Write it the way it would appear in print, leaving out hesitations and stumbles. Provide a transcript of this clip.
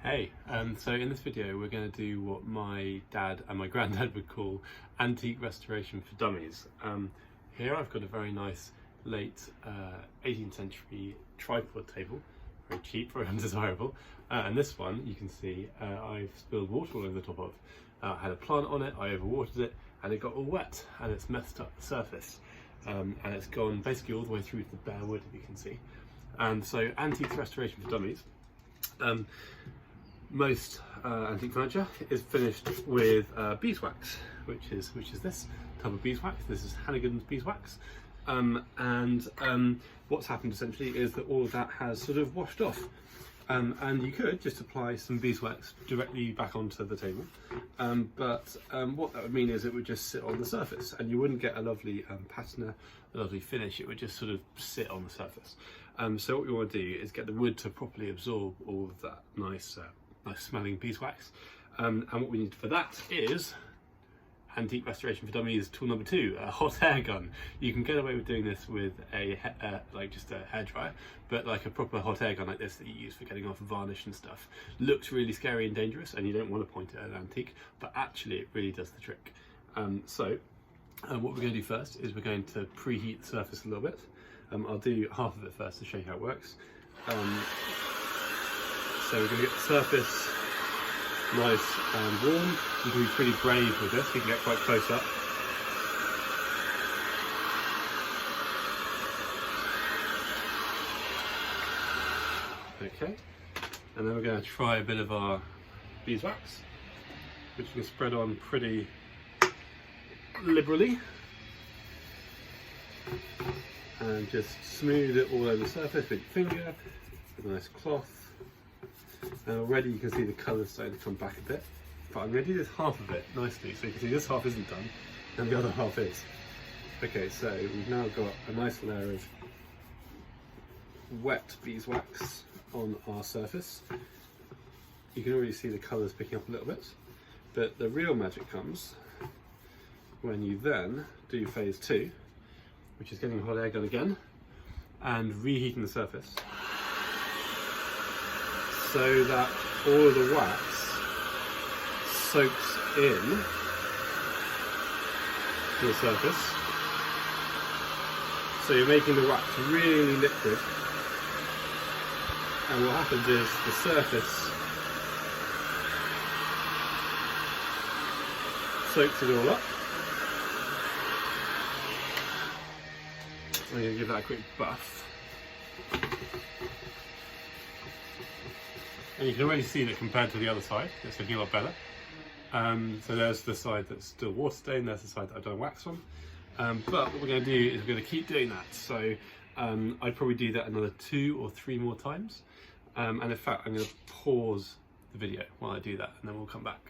Hey, so in this video we're going to do what my dad and my granddad would call antique restoration for dummies. Here I've got a very nice late 18th century tripod table, very cheap, very undesirable, and this one you can see I've spilled water all over the top of. I had a plant on it, I overwatered it and it got all wet and it's messed up the surface, and it's gone basically all the way through to the bare wood, if you can see. And so antique restoration for dummies. Most antique furniture is finished with beeswax, which is this type of beeswax. This is Hannigan's beeswax, and what's happened essentially is that all of that has sort of washed off, and you could just apply some beeswax directly back onto the table, but what that would mean is it would just sit on the surface and you wouldn't get a lovely patina, a lovely finish. It would just sort of sit on the surface. So what we want to do is get the wood to properly absorb all of that nice smelling beeswax, and what we need for that is antique restoration for dummies tool number 2, a hot air gun. You can get away with doing this with a like just a hairdryer, but like a proper hot air gun like this that you use for getting off varnish and stuff looks really scary and dangerous, and you don't want to point it at an antique, but actually it really does the trick. So what we're going to do first is we're going to preheat the surface a little bit. I'll do half of it first to show you how it works. So we're going to get the surface nice and warm. You can be pretty brave with this, you can get quite close up. Okay, and then we're going to try a bit of our beeswax, which you can spread on pretty liberally. And just smooth it all over the surface with your finger, with a nice cloth. And already you can see the colours starting to come back a bit. But I'm going to do this half of it nicely, so you can see this half isn't done and the other half is. Okay, so we've now got a nice layer of wet beeswax on our surface. You can already see the colours picking up a little bit, but the real magic comes when you then do phase 2, which is getting a hot air gun again and reheating the surface so that all of the wax soaks in to the surface. So you're making the wax really liquid, and what happens is the surface soaks it all up. I'm going to give that a quick buff. And you can already see that compared to the other side, it's looking a lot better. So there's the side that's still water stained, there's the side that I've done wax on. But what we're going to do is we're going to keep doing that. So I'd probably do that another 2 or 3 more times. And in fact, I'm going to pause the video while I do that, and then we'll come back.